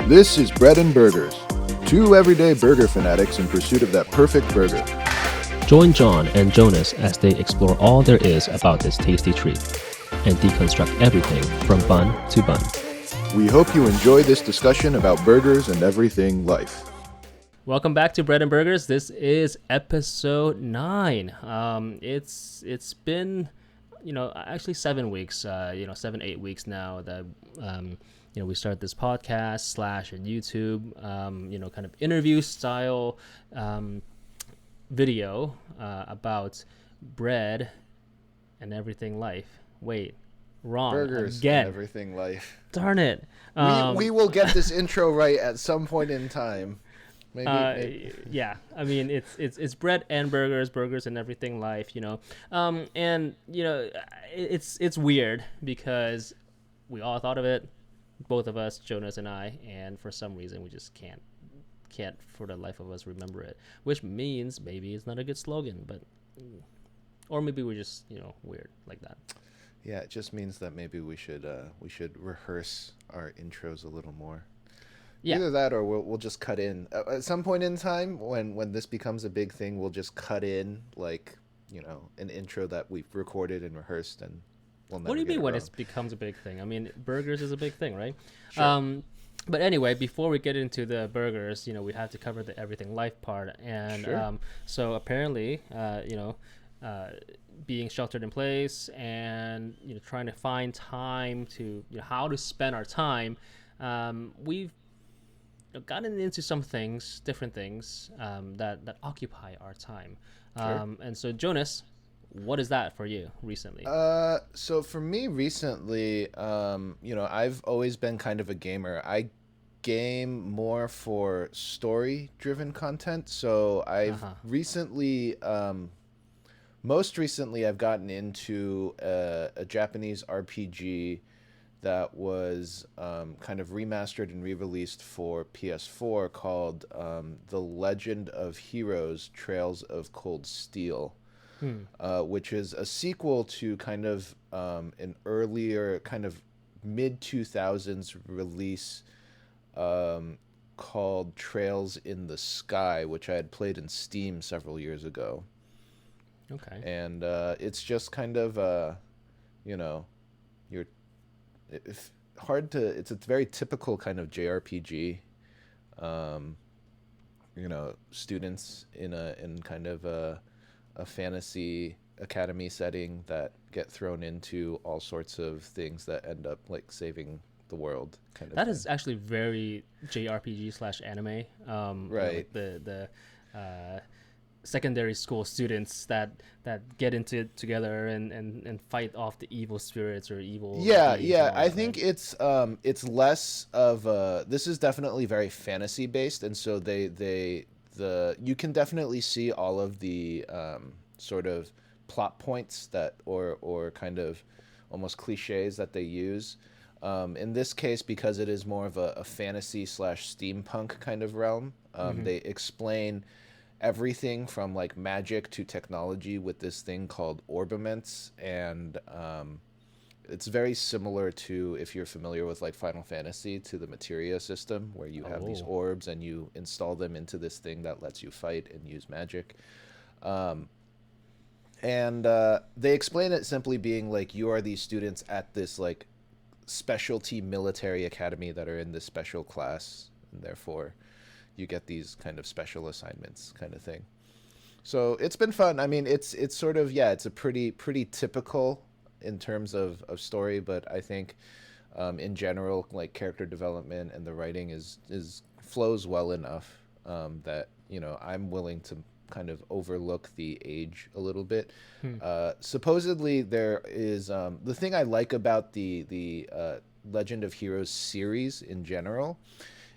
This is Bread and Burgers, two everyday burger fanatics in pursuit of that perfect burger. Join Jon and Jonas as they explore all there is about this tasty treat and deconstruct everything from bun to bun. We hope you enjoy this discussion about burgers and everything life. Welcome back to Bread and Burgers. This is episode 9. It's been, actually 7 weeks, 7-8 weeks now that we started this podcast slash YouTube, kind of interview style video about bread and everything life. Wait, wrong Burgers again. and everything life. Darn it. We will get this intro right at some point in time. Maybe. Yeah, I mean it's bread and burgers and everything life, it's weird because we all thought of it, both of us, Jonas and I, and for some reason we just can't for the life of us remember it, which means maybe it's not a good slogan, but or maybe we're just weird like that. Yeah, it just means that maybe we should rehearse our intros a little more. Yeah. Either that or we'll just cut in at some point in time when this becomes a big thing. We'll just cut in an intro that we've recorded and rehearsed, and we'll never. What do you mean when it becomes a big thing? I mean, burgers is a big thing, right? Sure. But anyway, before we get into the burgers, we have to cover the everything life part, and sure. So apparently, being sheltered in place and trying to find time to how to spend our time, we've gotten into some things, different things that occupy our time. Sure. And so, Jonas, what is that for you recently? So for me recently, I've always been kind of a gamer. I game more for story-driven content. So I've recently, most recently, I've gotten into a Japanese RPG that was kind of remastered and re-released for PS4 called The Legend of Heroes: Trails of Cold Steel, which is a sequel to kind of an earlier kind of mid-2000s release called Trails in the Sky, which I had played in Steam several years ago. Okay. And it's just kind of, it's a very typical kind of JRPG, students in kind of a fantasy academy setting that get thrown into all sorts of things that end up like saving the world kind of that thing. Is actually very JRPG slash anime, right. The secondary school students that get into it together and fight off the evil spirits or evil. I think it's less of this is definitely very fantasy based, and so you can definitely see all of the sort of plot points that or kind of almost cliches that they use. In this case, because it is more of a fantasy slash steampunk kind of realm, they explain everything from like magic to technology with this thing called orbaments, and it's very similar to, if you're familiar with like Final Fantasy, to the materia system, where you have these orbs and you install them into this thing that lets you fight and use magic. And they explain it simply being like, you are these students at this like specialty military academy that are in this special class, and therefore you get these kind of special assignments kind of thing. So it's been fun. I mean, it's sort of, it's a pretty typical in terms of story, but I think in general, like character development and the writing is flows well enough that, I'm willing to kind of overlook the age a little bit. Supposedly there is the thing I like about the Legend of Heroes series in general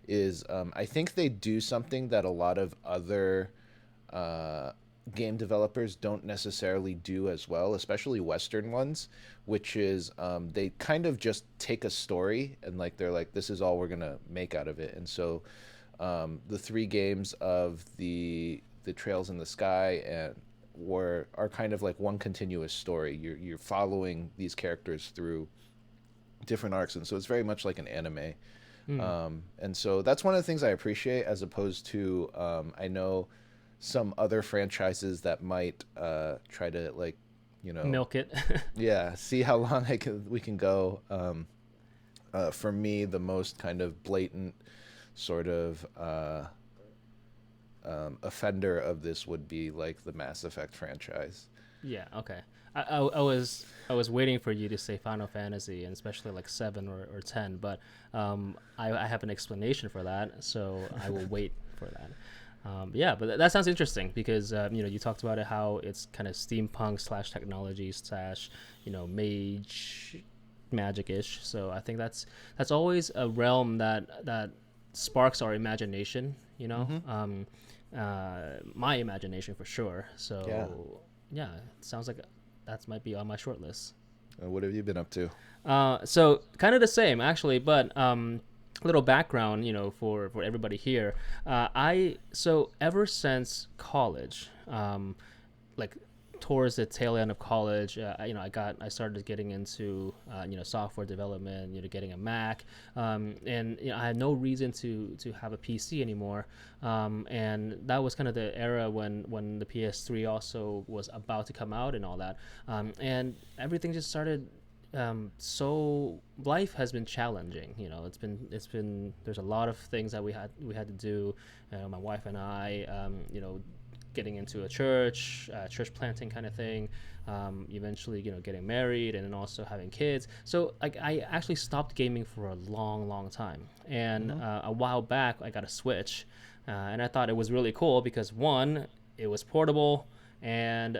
is I think they do something that a lot of other game developers don't necessarily do as well, especially Western ones, which is they kind of just take a story and like they're like, this is all we're gonna make out of it. And so the 3 games of the Trails in the Sky and are kind of like one continuous story. You're following these characters through different arcs, and so it's very much like an anime. Hmm. And so that's one of the things I appreciate, as opposed to I know some other franchises that might try to like, you know, Milk it. yeah, see how long we can go. For me, the most kind of blatant sort of offender of this would be like the Mass Effect franchise. Yeah. Okay. I was waiting for you to say Final Fantasy, and especially like 7 or 10, but I have an explanation for that, so I will wait for that. Yeah, but that sounds interesting because you talked about it, how it's kind of steampunk slash technology slash mage magic-ish. So I think that's always a realm that sparks our imagination. Mm-hmm. My imagination for sure. Yeah. So yeah, it sounds like that might be on my short list. What have you been up to? So kind of the same actually, but little background, for everybody here. So ever since college, like towards the tail end of college, I started getting into software development, getting a Mac, and I had no reason to have a PC anymore, and that was kind of the era when the PS3 also was about to come out and all that, and everything just started. So life has been challenging. It's been there's a lot of things that we had to do. My wife and I, getting into a church planting kind of thing. Eventually, getting married and then also having kids. So I actually stopped gaming for a long, long time. And Mm-hmm. a while back, I got a Switch, and I thought it was really cool because one, it was portable, and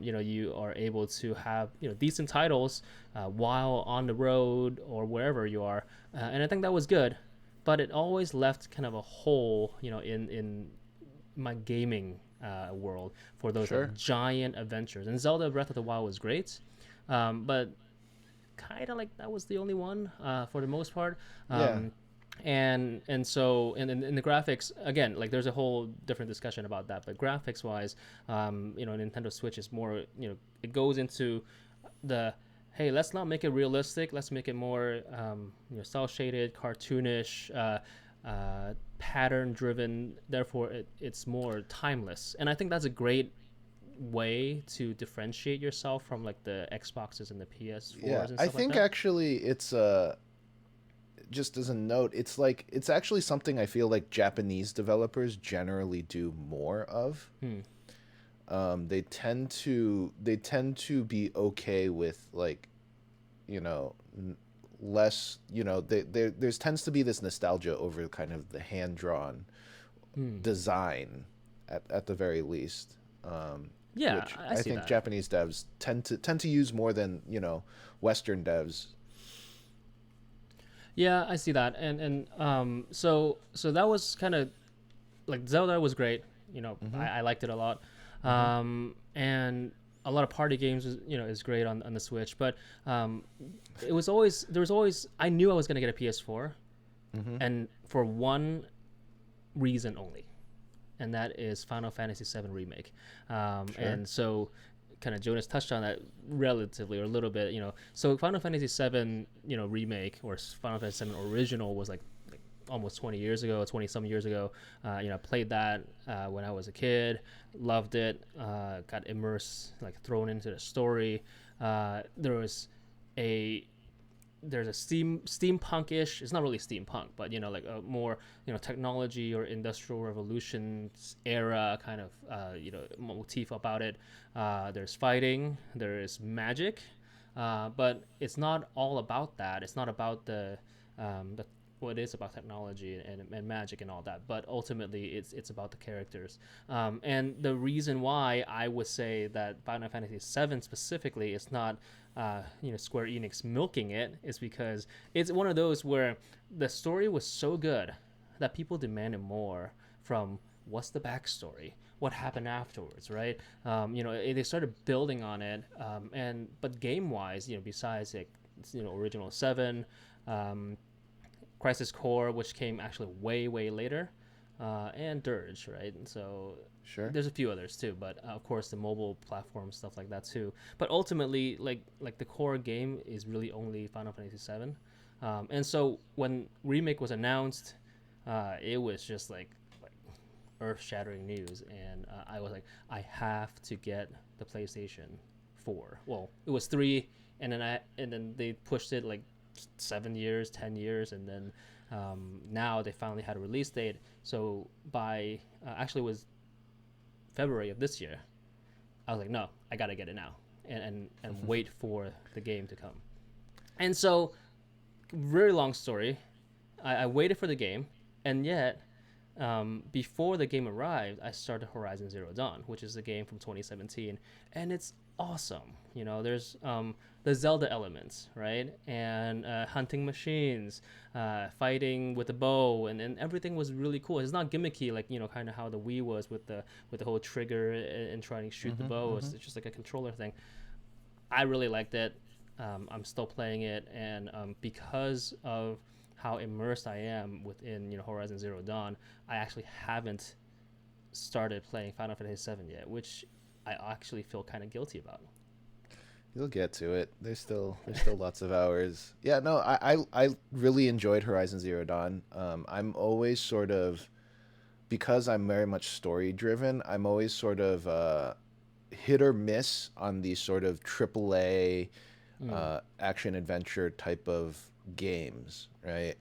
you are able to have decent titles while on the road or wherever you are, and I think that was good. But it always left kind of a hole, in my gaming world for those Sure. like giant adventures. And Zelda Breath of the Wild was great, but kind of like that was the only one for the most part. Yeah. And so in the graphics again, like there's a whole different discussion about that. But graphics wise, Nintendo Switch is more, it goes into the, hey, let's not make it realistic. Let's make it more, cell shaded, cartoonish, pattern driven. Therefore, it's more timeless. And I think that's a great way to differentiate yourself from like the Xboxes and the Yeah. PS4s and I stuff like think that. actually it's just as a note, it's like it's actually something I feel like Japanese developers generally do more of. Hmm. They tend to be okay with like, you know less, there's tends to be this nostalgia over kind of the hand drawn Hmm. design at the very least, Yeah, which I I see think that. Japanese devs tend to use more than Western devs. Yeah, I see that. So that was kind of like Zelda was great. Mm-hmm. I liked it a lot. Mm-hmm. And a lot of party games is great on the Switch. But it was always there was always I knew I was gonna get a PS4, Mm-hmm. and for one reason only, and that is Final Fantasy VII Remake. Sure. And so kind of Jonas touched on that relatively or a little bit. So Final Fantasy VII, remake, or Final Fantasy VII original was like almost 20 years ago, 20 some years ago. I played that when I was a kid, loved it, got immersed, like thrown into the story. There was a there's a steampunk-ish. It's not really steampunk, but like a more technology or industrial revolution era kind of motif about it. There's fighting, there is magic, but it's not all about that. It's not about the well, it is about technology and magic and all that, but ultimately it's about the characters. And the reason why I would say that Final Fantasy VII specifically is not Square Enix milking it is because it's one of those where the story was so good that people demanded more from what's the backstory, what happened afterwards, right? They started building on it, but game wise, besides like original seven, um, Crisis Core, which came actually way later, and Dirge, right? And so Sure. there's a few others too, but of course the mobile platform stuff like that too. But ultimately, like the core game is really only Final Fantasy VII. And so when remake was announced, it was just like earth-shattering news, and I was like, I have to get the PlayStation 4. Well, it was 3, and then they pushed it like 7 years, 10 years, and then now they finally had a release date. So by actually it was February of this year, I was like, no, I gotta get it now, and wait for the game to come. And so, very long story. I waited for the game, and yet, before the game arrived, I started Horizon Zero Dawn, which is a game from 2017, and it's awesome. There's the Zelda elements, right, and hunting machines, fighting with the bow, and everything was really cool. It's not gimmicky like kind of how the Wii was with the whole trigger and trying to shoot the bow. It's just like a controller thing. I really liked it. I'm still playing it, and because of how immersed I am within Horizon Zero Dawn, I actually haven't started playing Final Fantasy VII yet, which I actually feel kind of guilty about. You'll get to it. There's still lots of hours. Yeah, no, I really enjoyed Horizon Zero Dawn. I'm always sort of, because I'm very much story driven. I'm always sort of hit or miss on these sort of AAA action adventure type of games, right?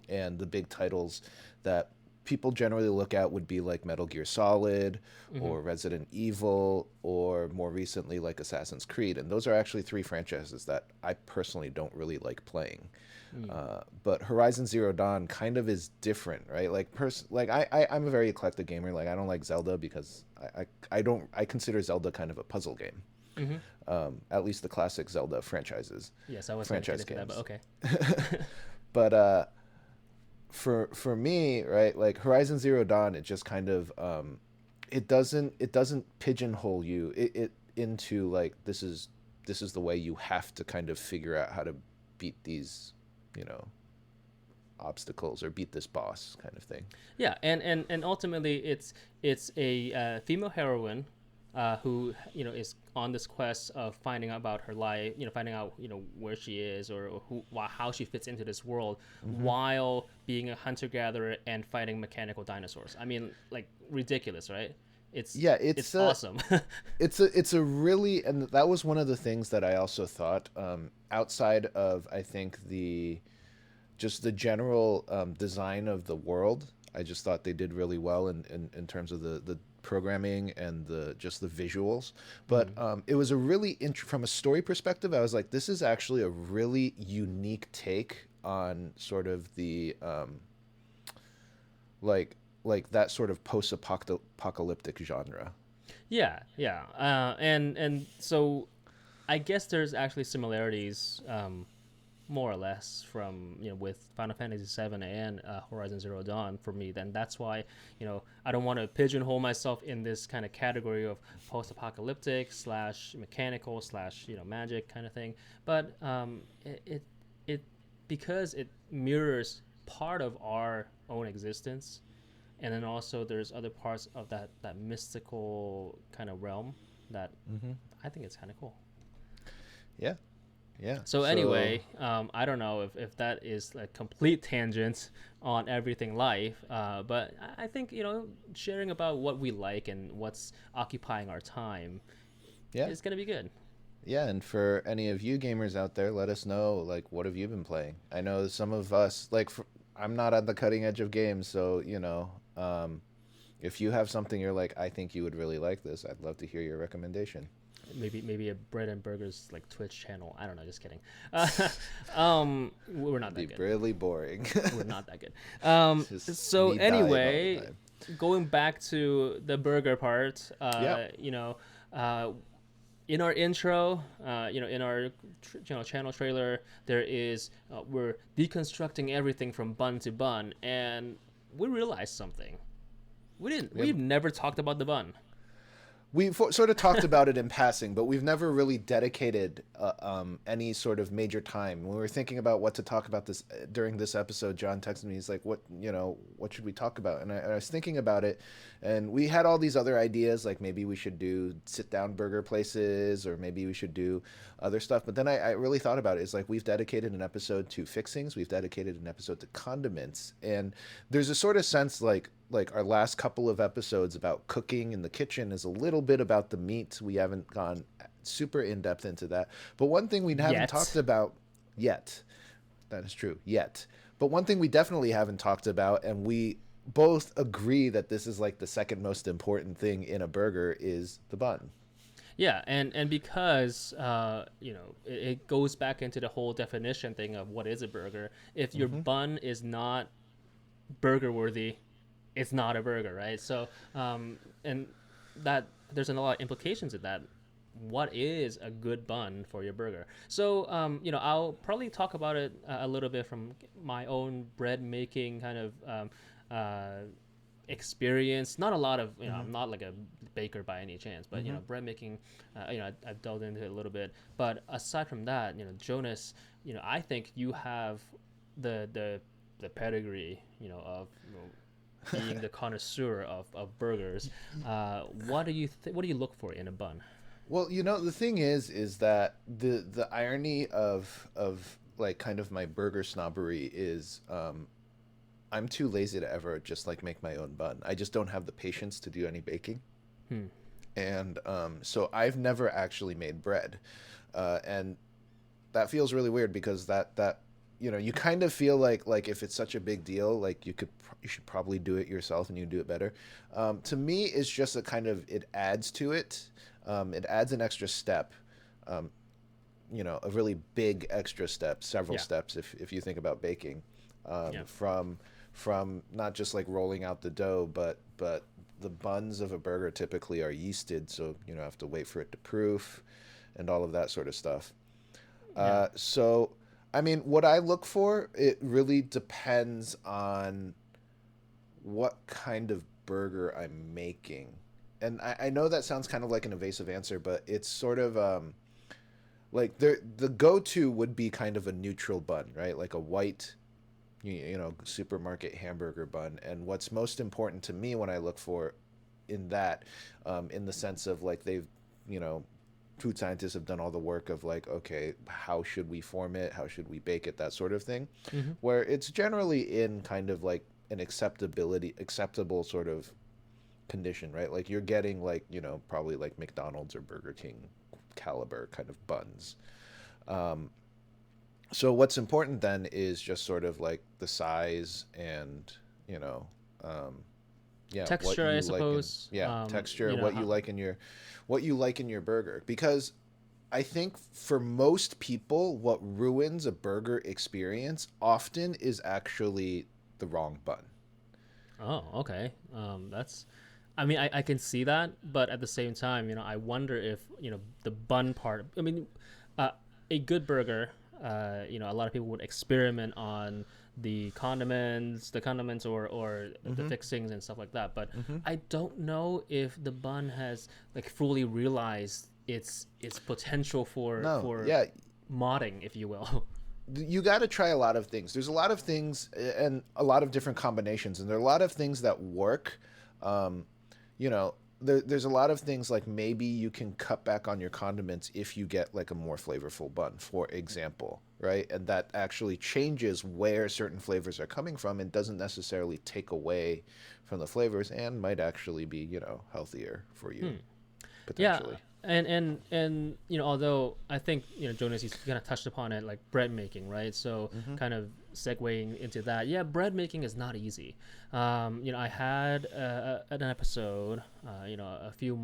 And the big titles that people generally look at would be like Metal Gear Solid or Resident Evil, or more recently like Assassin's Creed. And those are actually three franchises that I personally don't really like playing. But Horizon Zero Dawn kind of is different, right? I'm a very eclectic gamer. Like I don't like Zelda because I consider Zelda kind of a puzzle game. At least the classic Zelda franchises. Yes, I was franchise games. That, but okay. But for me, right, like Horizon Zero Dawn, it just kind of it doesn't pigeonhole you it into like this is the way you have to kind of figure out how to beat these obstacles or beat this boss kind of thing. Yeah, and ultimately it's a female heroine who is on this quest of finding out about her life, finding out where she is, or how she fits into this world, while being a hunter gatherer and fighting mechanical dinosaurs. I mean, like, ridiculous, right? It's awesome. it's a really, and that was one of the things that I also thought, outside of I think the general design of the world. I just thought they did really well in terms of the programming and the visuals. But it was a really from a story perspective, I was like, this is actually a really unique take on sort of the like that sort of post-apocalyptic genre. Yeah, and so I guess there's actually similarities, more or less, from with Final Fantasy VII and Horizon Zero Dawn for me. Then that's why I don't want to pigeonhole myself in this kind of category of post-apocalyptic slash mechanical slash magic kind of thing. But it because it mirrors part of our own existence, and then also there's other parts of that mystical kind of realm that I think it's kind of cool. Yeah. So anyway, I don't know if that is a complete tangent on everything life, but I think sharing about what we like and what's occupying our time is gonna be good. Yeah, and for any of you gamers out there, let us know, like, what have you been playing? I know some of us, like, I'm not at the cutting edge of games, so if you have something you're like, I think you would really like this, I'd love to hear your recommendation. Maybe a Bread and Burgers like Twitch channel. I don't know, just kidding. We're not that good. It'd be really boring. We're not that good. So anyway, going back to the burger part, in our intro, in our channel trailer, there is we're deconstructing everything from bun to bun, and we realized something. We've never talked about the bun. sort of talked about it in passing, but we've never really dedicated any sort of major time. When we were thinking about what to talk about this during this episode, John texted me. He's like, what should we talk about?" And I was thinking about it, and we had all these other ideas, like maybe we should do sit-down burger places, or maybe we should do other stuff. But then I really thought about it. It's like we've dedicated an episode to fixings, we've dedicated an episode to condiments, and there's a sort of sense like our last couple of episodes about cooking in the kitchen is a little bit about the meat. We haven't gone super in depth into that. But one thing we haven't talked about yet, that is true, yet. But one thing we definitely haven't talked about, and we both agree that this is like the second most important thing in a burger, is the bun. Yeah, and because it goes back into the whole definition thing of what is a burger. If your bun is not burger worthy, it's not a burger, right? So, and that there's a lot of implications in that. What is a good bun for your burger? So, I'll probably talk about it a little bit from my own bread making kind of experience. Not a lot of, I'm not like a baker by any chance, but bread making, I've delved into it a little bit. But aside from that, Jonas, I think you have the pedigree, of being the connoisseur of burgers. What do you look for in a bun? Well, the thing is that the irony of like kind of my burger snobbery is I'm too lazy to ever just like make my own bun. I just don't have the patience to do any baking. And so I've never actually made bread. And that feels really weird because that you kind of feel like if it's such a big deal, like you should probably do it yourself and you do it better. To me, it's just a kind of, it adds to it. It adds an extra step, a really big extra step, several steps if you think about baking, from not just like rolling out the dough, but the buns of a burger typically are yeasted, so have to wait for it to proof and all of that sort of stuff. So I mean, what I look for, it really depends on what kind of burger I'm making. And I know that sounds kind of like an evasive answer, but it's sort of like the go-to would be kind of a neutral bun, right? Like a white, supermarket hamburger bun. And what's most important to me when I look for in that, in the sense of like they've, food scientists have done all the work of like, okay, how should we form it? How should we bake it? That sort of thing, where it's generally in kind of like an acceptable sort of condition, right? Like you're getting like, probably like McDonald's or Burger King caliber kind of buns. So what's important then is just sort of like the size and, texture, I suppose. Texture, what you like in your burger. Because I think for most people, what ruins a burger experience often is actually the wrong bun. Oh, okay. I mean, I can see that, but at the same time, I wonder if, the bun part, I mean, a good burger, a lot of people would experiment on the condiments or the fixings and stuff like that. But I don't know if the bun has like fully realized its potential for modding, if you will. You got to try a lot of things. There's a lot of things and a lot of different combinations, and there are a lot of things that work. There's a lot of things like maybe you can cut back on your condiments if you get like a more flavorful bun, for example, right? And that actually changes where certain flavors are coming from and doesn't necessarily take away from the flavors and might actually be, healthier for you, potentially. Yeah. And although I think Jonas, he's kind of touched upon it, like bread making, right? So kind of segueing into that, bread making is not easy. I had an episode a few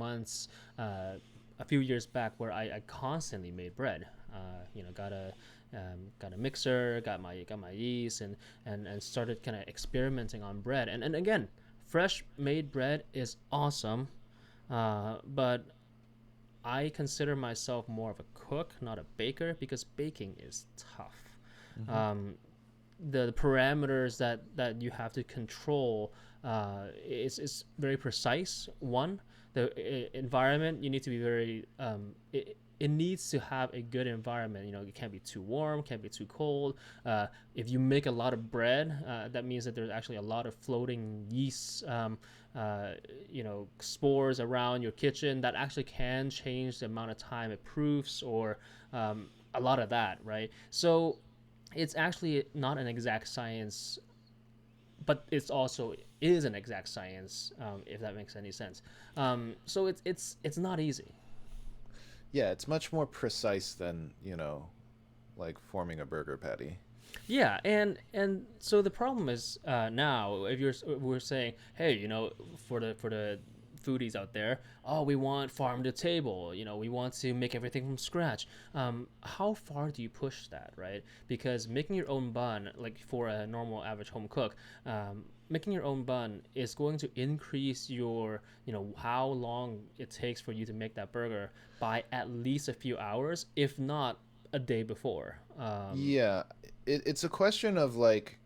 years back where I constantly made bread. Got a mixer, got my yeast, and started kind of experimenting on bread. And again, fresh made bread is awesome, but I consider myself more of a cook, not a baker, because baking is tough. The parameters that you have to control is very precise. One, environment, you need to be very it needs to have a good environment. It can't be too warm, can't be too cold. If you make a lot of bread, that means that there's actually a lot of floating yeast, uh, spores around your kitchen that actually can change the amount of time it proofs, or a lot of that, right? So it's actually not an exact science, but it's also is an exact science, if that makes any sense. So it's not easy. Yeah, it's much more precise than, like forming a burger patty. Yeah, and so the problem is, now if we're saying, hey, for the foodies out there, oh, we want farm to table, we want to make everything from scratch. How far do you push that, right? Because making your own bun, like for a normal average home cook, making your own bun is going to increase your, how long it takes for you to make that burger by at least a few hours, if not a day before. Yeah, it's a question of like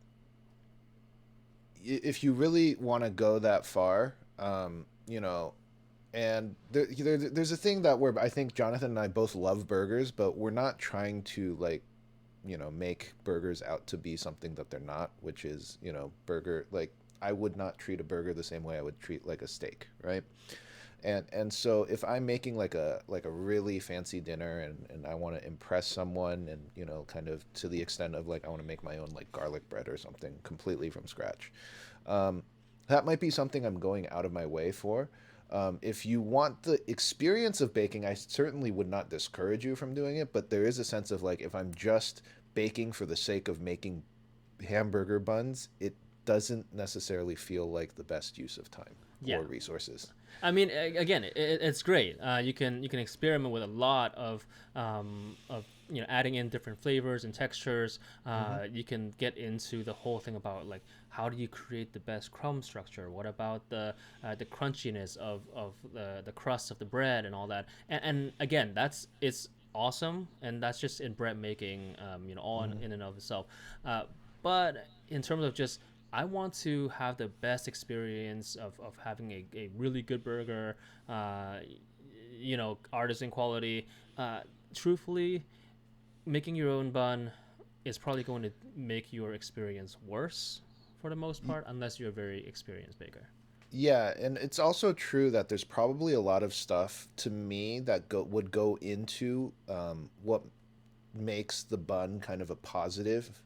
if you really want to go that far, and there's a thing that where I think Jonathan and I both love burgers, but we're not trying to like, make burgers out to be something that they're not, which is, burger like I would not treat a burger the same way I would treat like a steak, right? And so if I'm making like a really fancy dinner, and I want to impress someone, and kind of to the extent of like I want to make my own like garlic bread or something completely from scratch, um, that might be something I'm going out of my way for. If you want the experience of baking, I certainly would not discourage you from doing it, but there is a sense of like if I'm just baking for the sake of making hamburger buns, it doesn't necessarily feel like the best use of time Yeah. or resources. I mean, again, it's great. You can experiment with a lot of adding in different flavors and textures. Hmm. You can get into the whole thing about like how do you create the best crumb structure? What about the crunchiness of the crust of the bread and all that? And again, it's awesome, and that's just in bread making. All Hmm. in and of itself. But in terms of just I want to have the best experience of having a really good burger, uh, artisan quality. Uh, Truthfully, making your own bun is probably going to make your experience worse for the most part, unless you're a very experienced baker. Yeah, and it's also true that there's probably a lot of stuff to me that would go into what makes the bun kind of a positive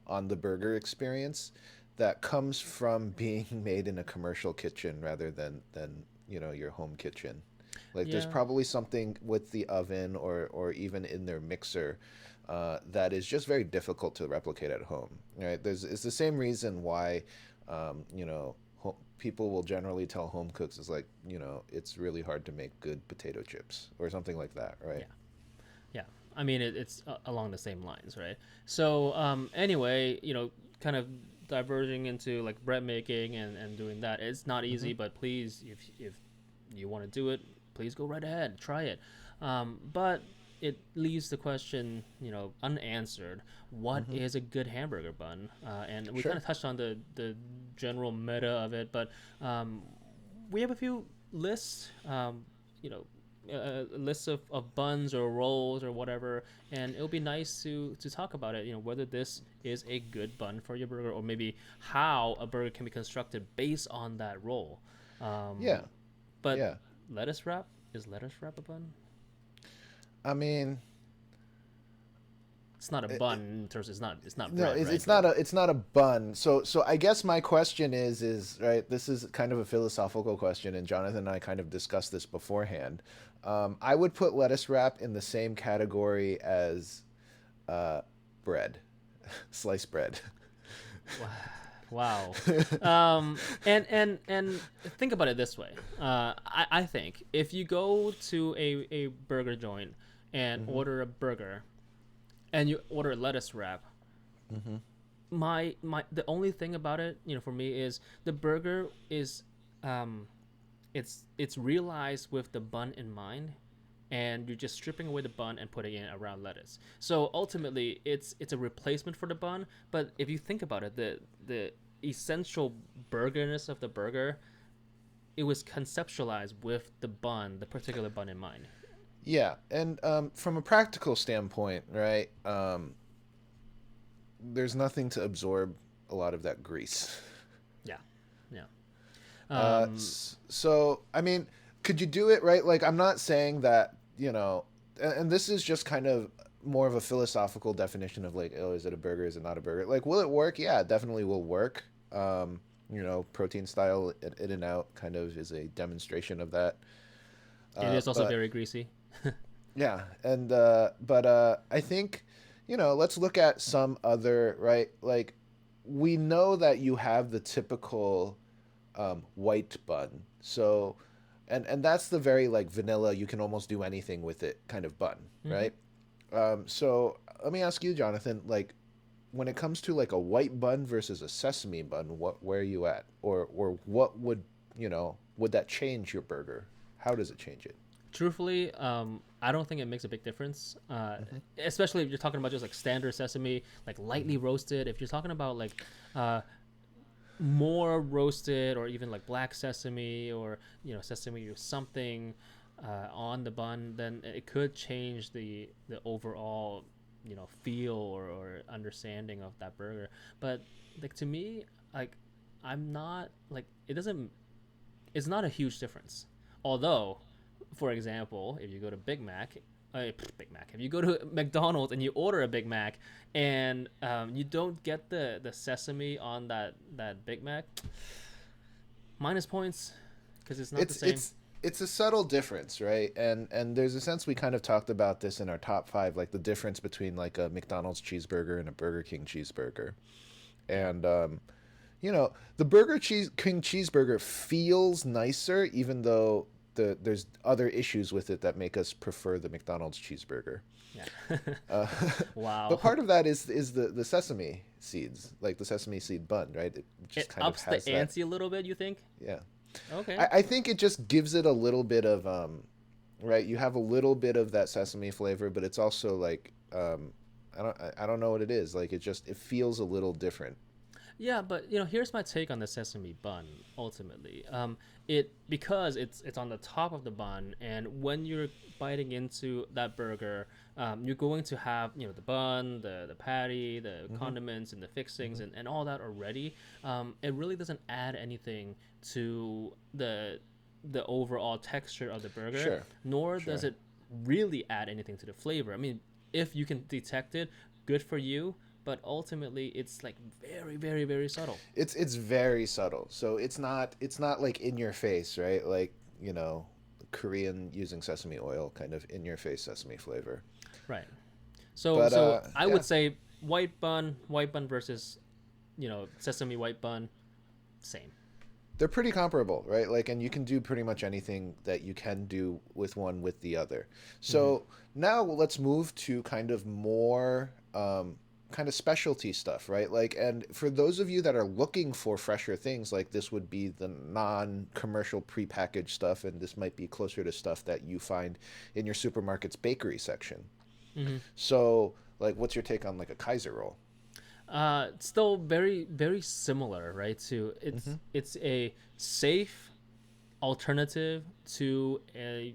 on the burger experience that comes from being made in a commercial kitchen rather than your home kitchen. Like there's Yeah, probably something with the oven or even in their mixer that is just very difficult to replicate at home. Right? It's the same reason why people will generally tell home cooks is like it's really hard to make good potato chips or something like that, right? yeah, yeah. I mean, it's along the same lines, right? So, anyway, kind of diverging into like bread making and doing that. It's not Mm-hmm. easy, but please, if you want to do it, please go right ahead, try it. But it leaves the question, unanswered. What Mm-hmm. is a good hamburger bun? And we kind Sure. of touched on the general meta of it, but um, we have a few lists. You know, lists of buns or rolls or whatever, and it'll be nice to talk about it. Whether this is a good bun for your burger, or maybe how a burger can be constructed based on that roll. Yeah. But Yeah. lettuce wrap is lettuce wrap a bun? I mean, It's not a it, bun in terms. It's not no, bread, it's, right? it's But not a bun. So I guess my question is right. This is kind of a philosophical question, and Jonathan and I kind of discussed this beforehand. I would put lettuce wrap in the same category as uh, bread, sliced bread. wow. And think about it this way. I think if you go to a burger joint and Hmm. order a burger and you order a lettuce wrap, Hmm. my the only thing about it, for me, is the burger is um it's realized with the bun in mind, and you're just stripping away the bun and putting it around lettuce. So ultimately, it's a replacement for the bun. But if you think about it, the essential burgerness of the burger it was conceptualized with the bun, the particular bun in mind. Yeah, and from a practical standpoint, right? There's nothing to absorb a lot of that grease. Yeah, yeah. Um, So I mean, could you do it right? Like, I'm not saying that, and this is just kind of more of a philosophical definition of like, oh, is it a burger? Is it not a burger? Like, will it work? Yeah, it definitely will work. Protein style in and out kind of is a demonstration of that. it is also But very greasy. yeah, and but I think, let's look at some other, right? Like, we know that you have the typical white bun. So, and that's the very like vanilla, you can almost do anything with it kind of bun, Hmm. right? So let me ask you, Jonathan, like when it comes to like a white bun versus a sesame bun, where are you at? Or what would that change your burger? How does it change it? Truthfully, I don't think it makes a big difference. Hmm. Especially if you're talking about just like standard sesame, like lightly Hmm. roasted. If you're talking about like uh, more roasted or even like black sesame or sesame or something on the bun, then it could change the overall feel or understanding of that burger. But like to me, like I'm not like it doesn't. It's not a huge difference. Although, for example, if you go to Big Mac. If you go to McDonald's and you order a Big Mac, and you don't get the sesame on that Big Mac, minus points because it's not the It's same. it's it's a subtle difference, right? And there's a sense we kind of talked about this in our top five, like the difference between like a McDonald's cheeseburger and a Burger King cheeseburger. Yeah. And the King cheeseburger feels nicer, even though there's other issues with it that make us prefer the McDonald's cheeseburger. Yeah. Uh, but Wow. part of that is the sesame seeds, like the sesame seed bun, right? It just It kind of ups the has that. ante a little bit. You think? Yeah, Okay. I think it just gives it a little bit of right. You have a little bit of that sesame flavor, but it's also like I don't know what it is. Like it feels a little different. Yeah, but here's my take on the sesame bun. Ultimately, it because it's on the top of the bun, and when you're biting into that burger, you're going to have the bun, the patty, the Hmm. condiments, and the fixings, Hmm. and all that already. It really doesn't add anything to the overall texture of the burger, Sure, nor does sure. it really add anything to the flavor. I mean, if you can detect it, good for you, but ultimately it's like very very very subtle. It's very subtle, so it's not like in your face, right? Like Korean using sesame oil, kind of in your face sesame flavor. Right. so But so I yeah, would say white bun versus sesame white bun, same. they're pretty comparable, right? Like, and you can do pretty much anything that you can do with one with the other. Hmm. So now let's move to kind of more kind of specialty stuff, right? Like, and for those of you that are looking for fresher things, like this would be the non-commercial prepackaged stuff, and this might be closer to stuff that you find in your supermarket's bakery section. Hmm. So, like, what's your take on like a Kaiser roll? Still very very similar, right? To Mm-hmm. it's a safe alternative to a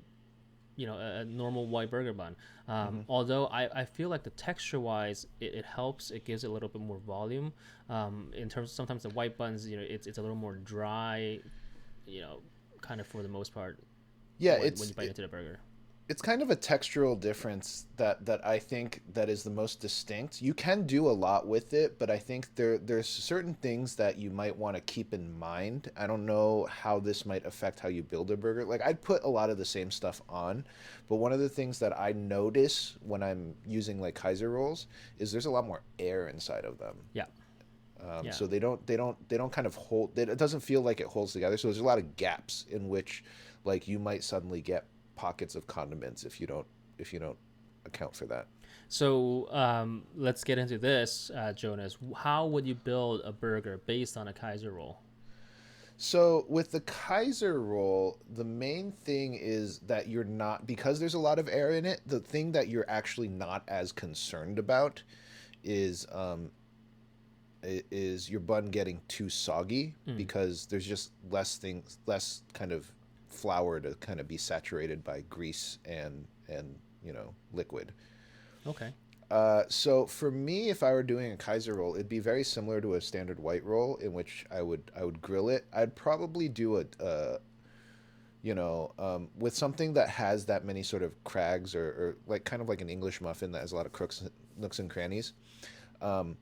normal white burger bun. Mm-hmm. Although I feel like the texture wise, it helps. It gives it a little bit more volume. In terms of sometimes the white buns, it's a little more dry. You know, kind of for the most part Yeah, when you bite into the burger. it's kind of a textural difference that I think that is the most distinct. You can do a lot with it, but I think there's certain things that you might want to keep in mind. I don't know how this might affect how you build a burger. Like I'd put a lot of the same stuff on, but one of the things that I notice when I'm using like Kaiser rolls is there's a lot more air inside of them. Yeah, yeah. So they don't kind of hold. It doesn't feel like it holds together. So there's a lot of gaps in which, like, you might suddenly get pockets of condiments if you don't account for that. So let's get into this, Jonas. How would you build a burger based on a Kaiser roll? So with the Kaiser roll, the main thing is that you're not, because there's a lot of air in it. The thing that you're actually not as concerned about is is your bun getting too soggy because there's just less kind of flour to kind of be saturated by grease and liquid. Okay. So for me, if I were doing a Kaiser roll, it'd be very similar to a standard white roll in which I would grill it. I'd probably do with something that has that many sort of crags or like kind of like an English muffin that has a lot of nooks and crannies. Um,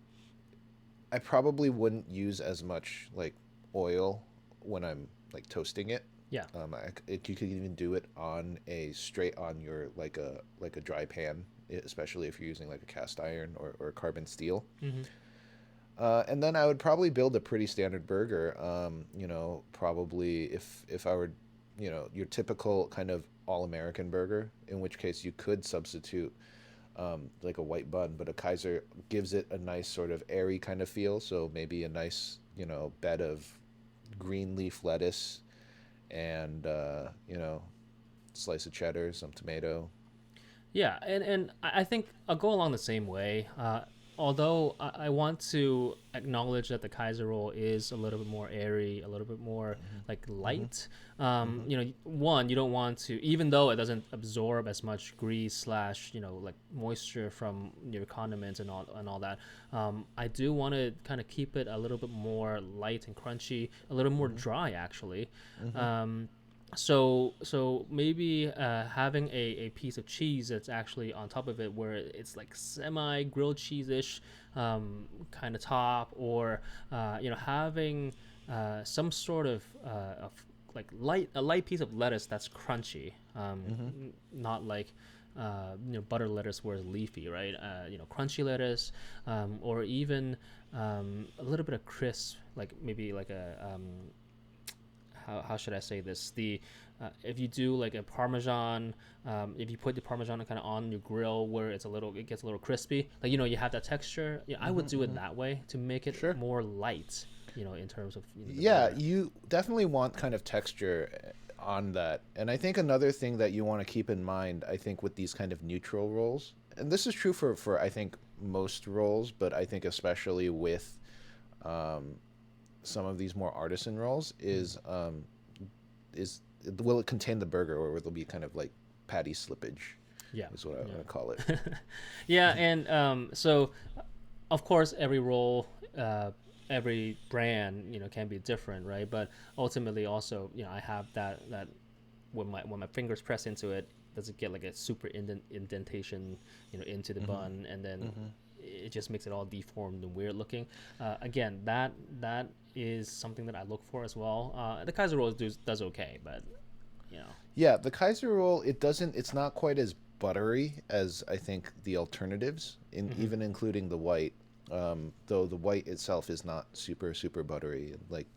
I probably wouldn't use as much like oil when I'm like toasting it. Yeah. You could even do it on a straight on your like a dry pan, especially if you're using like a cast iron or carbon steel. Mm-hmm. And then I would probably build a pretty standard burger. Probably if I were, your typical kind of all American burger, in which case you could substitute like a white bun, but a Kaiser gives it a nice sort of airy kind of feel. So maybe a nice, bed of green leaf lettuce and, slice of cheddar, some tomato. Yeah, and I think I'll go along the same way. Although I want to acknowledge that the Kaiser roll is a little bit more airy, a little bit more like light. One, you don't want to, even though it doesn't absorb as much grease slash like moisture from your condiments and all that. I do want to kind of keep it a little bit more light and crunchy, a little more dry actually. So maybe having a piece of cheese that's actually on top of it, where it's like semi grilled cheese-ish kind of top, or having some sort of like a light piece of lettuce that's crunchy, not like butter lettuce where it's leafy, right? Crunchy lettuce, or even a little bit of crisp, like maybe like a how should I say this? If you do like a Parmesan, if you put the Parmesan kind of on your grill where it gets a little crispy, like you have that texture. Yeah, I would do it that way to make it more light. In terms of Yeah, you definitely want kind of texture on that. And I think another thing that you want to keep in mind, I think with these kind of neutral rolls, and this is true for I think most rolls, but I think especially with some of these more artisan rolls is will it contain the burger, or will it be kind of like patty slippage? Yeah, is what I want to call it. Yeah, and so of course every roll, every brand can be different, right? But ultimately also I have that when my fingers press into it, does it get like a super indentation into the bun, and then it just makes it all deformed and weird looking. Again, that is something that I look for as well. The Kaiser roll does okay, but Yeah, the Kaiser roll, it's not quite as buttery as I think the alternatives, even including the white. Though the white itself is not super super buttery. Like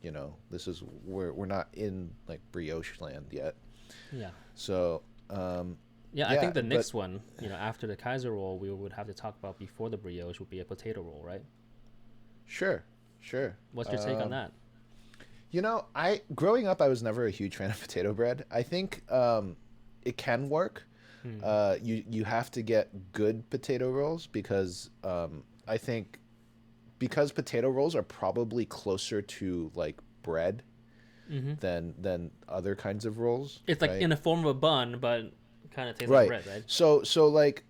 this is we're not in like brioche land yet. Yeah. So I think the next one, after the Kaiser roll, we would have to talk about before the brioche would be a potato roll, right? Sure. What's your take on that? Growing up, I was never a huge fan of potato bread. I think it can work. You have to get good potato rolls because I think because potato rolls are probably closer to like bread than other kinds of rolls. It's like right? in the form of a bun, but kind of tastes like bread, right? So like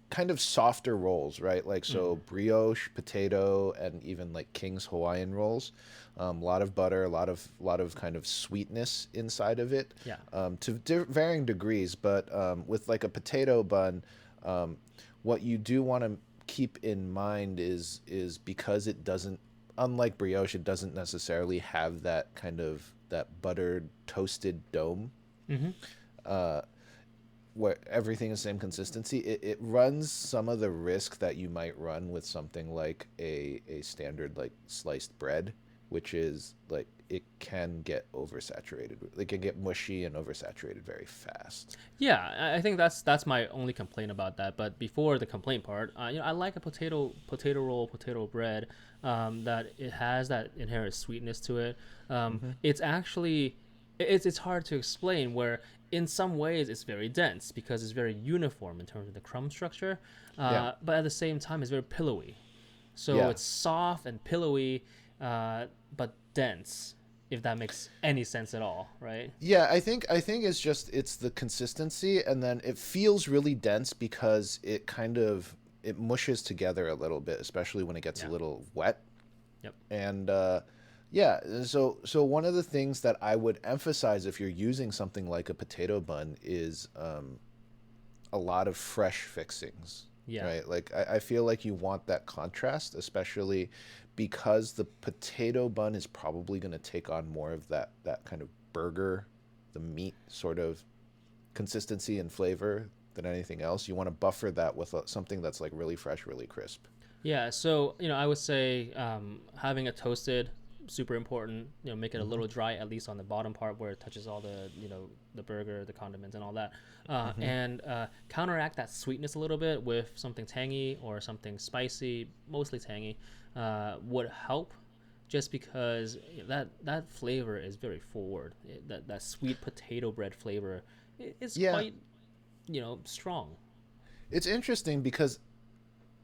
kind of softer rolls, right? Like brioche, potato, and even like King's Hawaiian rolls. A lot of butter, a lot of kind of sweetness inside of it. Yeah. To varying degrees, but with like a potato bun, what you do want to keep in mind is because it doesn't, unlike brioche, it doesn't necessarily have that kind of that buttered toasted dome. Where everything is the same consistency, it runs some of the risk that you might run with something like a standard like sliced bread, which is like it can get oversaturated. It can get mushy and oversaturated very fast. Yeah, I think that's my only complaint about that. But before the complaint part, I like a potato roll, potato bread, that it has that inherent sweetness to it. It's actually it's hard to explain, where in some ways it's very dense because it's very uniform in terms of the crumb structure, but at the same time it's very pillowy. So Yeah. it's soft and pillowy, but dense. If that makes any sense at all, right? Yeah, I think it's the consistency, and then it feels really dense because it mushes together a little bit, especially when it gets a Yeah. little wet. Yep. And yeah, so one of the things that I would emphasize if you're using something like a potato bun is a lot of fresh fixings, Yeah. right? Like I feel like you want that contrast, especially because the potato bun is probably going to take on more of that kind of burger, the meat sort of consistency and flavor than anything else. You want to buffer that with something that's like really fresh, really crisp. Yeah, so I would say having it toasted super important. Make it a Hmm. little dry at least on the bottom part where it touches all the the burger, the condiments, and all that, Hmm. and counteract that sweetness a little bit with something tangy or something spicy, mostly tangy, would help. Just because that flavor is very forward. That sweet potato bread flavor is Yeah, quite strong. it's interesting because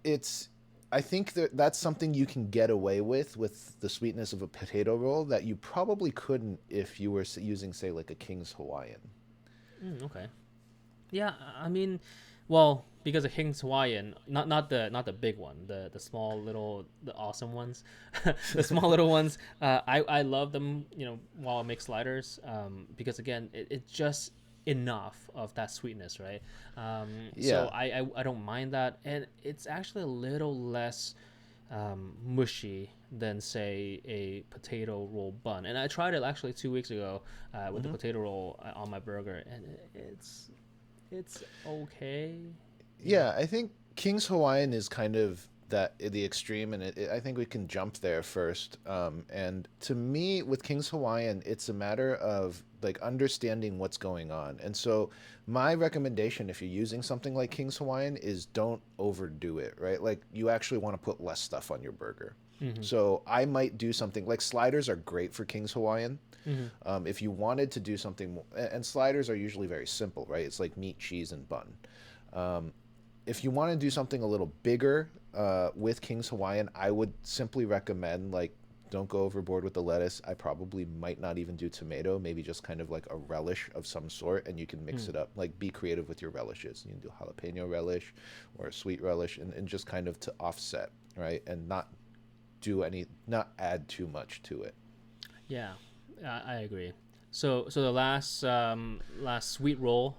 it's I think that's something you can get away with the sweetness of a potato roll that you probably couldn't if you were using, say, like a King's Hawaiian. Okay. Yeah, I mean, well, because of King's Hawaiian, not the big one, the small little the awesome ones, the small little ones. I love them. While I make sliders, because again, it's just enough of that sweetness, right? So Yeah. I don't mind that, and it's actually a little less mushy than say a potato roll bun. And I tried it actually 2 weeks ago with the Hmm. potato roll on my burger, and it's okay. Yeah. Yeah, I think King's Hawaiian is kind of the extreme, and I think we can jump there first. And to me, with King's Hawaiian, it's a matter of like understanding what's going on. And so, my recommendation, if you're using something like King's Hawaiian, is don't overdo it. Right? Like you actually want to put less stuff on your burger. Mm-hmm. So I might do something like sliders are great for King's Hawaiian. Mm-hmm. If you wanted to do something, and sliders are usually very simple, right? It's like meat, cheese, and bun. Um, if you want to do something a little bigger with King's Hawaiian, I would simply recommend like don't go overboard with the lettuce. I probably might not even do tomato, maybe just kind of like a relish of some sort, and you can mix Mm. it up. Like be creative with your relishes. You can do jalapeno relish or a sweet relish, and just kind of to offset, right? And not add too much to it. Yeah, I agree. So the last sweet roll,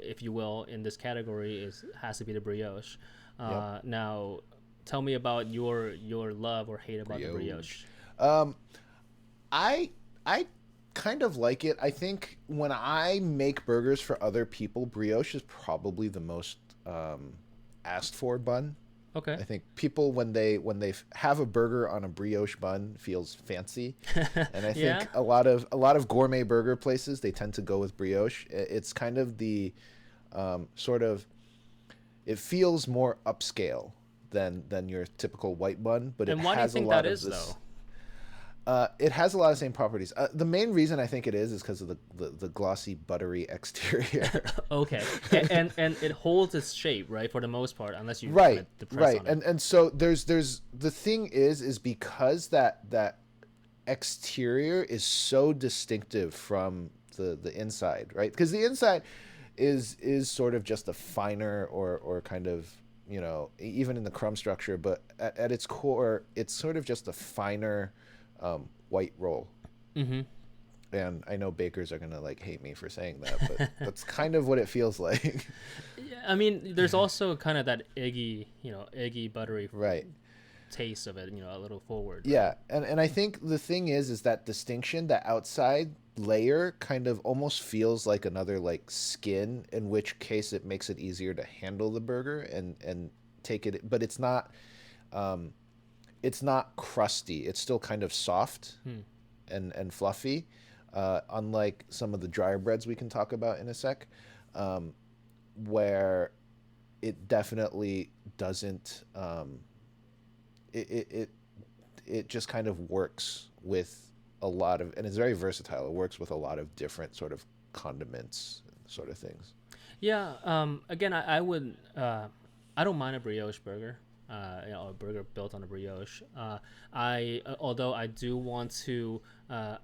if you will, in this category has to be the brioche. Yep. Now, tell me about your love or hate about the Brioche. brioche. Um, I I kind of like it. I think when I make burgers for other people, brioche is probably the most asked for bun. Okay. I think people when they have a burger on a brioche bun feels fancy, and I Yeah. think a lot of gourmet burger places they tend to go with brioche. It's kind of the sort of it feels more upscale than your typical white bun, but it And why do you has a think that lot of is this though? it has a lot of the same properties. The main reason I think it is because of the glossy, buttery exterior. Okay. And it holds its shape, right, for the most part, unless you kind Right, of depress right, on it. and so there's the thing is because that exterior is so distinctive from the inside, right? Because the inside is sort of just a finer or kind of even in the crumb structure, but at its core, it's sort of just a finer white roll. Mm-hmm. And I know bakers are gonna like hate me for saying that, but that's kind of what it feels like. Yeah, I mean, there's also kind of that eggy, buttery Right. taste of it, a little forward, right? Yeah, and I think the thing is that distinction, that outside layer kind of almost feels like another like skin, in which case it makes it easier to handle the burger and take it, but um it's not crusty. It's still kind of soft Hmm. and fluffy, unlike some of the drier breads we can talk about in a sec, where it definitely doesn't. It it just kind of works with a lot of, and it's very versatile. It works with a lot of different sort of condiments, sort of things. Yeah. Again, I would. I don't mind a brioche burger. a burger built on a brioche. Although I do want to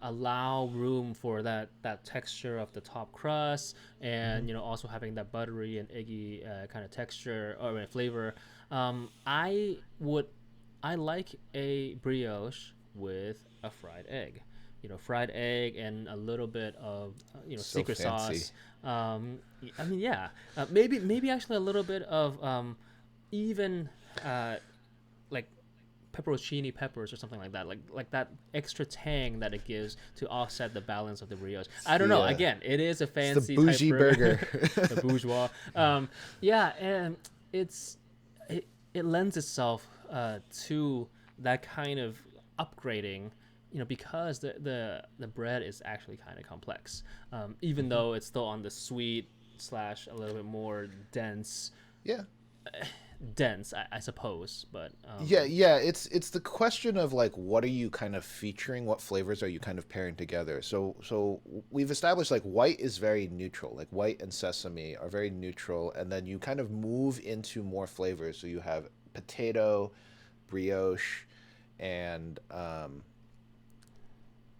allow room for that texture of the top crust, Mm-hmm. and also having that buttery and eggy kind of texture or flavor. I like a brioche with a fried egg. Fried egg and a little bit of So secret fancy. sauce. I mean, yeah, maybe actually a little bit of even uh, like pepperoncini peppers or something like that, like that extra tang that it gives to offset the balance of the brioche. It's I don't know. the Again, it is a it's the fancy type bougie burger. burger, the bourgeois. Yeah, and it's it lends itself to that kind of upgrading. Because the bread is actually kind of complex, even Hmm. though it's still on the sweet slash a little bit more Yeah. dense, I suppose. But Yeah. It's the question of like what are you kind of featuring? What flavors are you kind of pairing together? So we've established like white is very neutral. Like white and sesame are very neutral, and then you kind of move into more flavors. So you have potato, brioche, and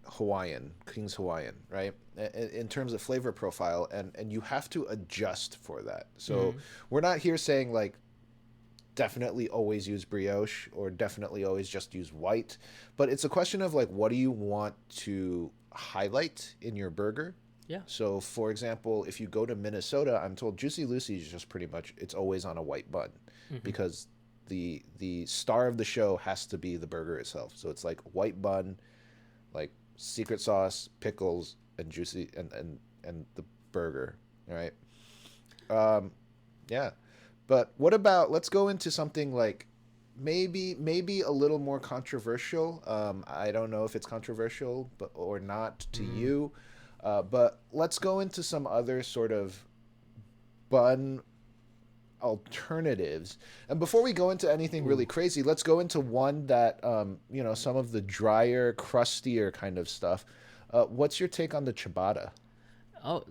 Hawaiian, King's Hawaiian, right? In terms of flavor profile, and you have to adjust for that. So mm, we're not here saying like definitely always use brioche or definitely always just use white, but it's a question of like what do you want to highlight in your burger. yeah. So for example, if you go to Minnesota, I'm told Juicy Lucy's just pretty much it's always on a white bun Hmm. because the star of the show has to be the burger itself. So it's like white bun, like secret sauce, pickles, and juicy and the burger, right? Um, yeah. But what about let's go into something like maybe a little more controversial. I don't know if it's controversial, but or not to Mm. you. But let's go into some other sort of bun alternatives. And before we go into anything Ooh. really crazy, let's go into one that some of the drier, crustier kind of stuff. What's your take on the ciabatta? Oh,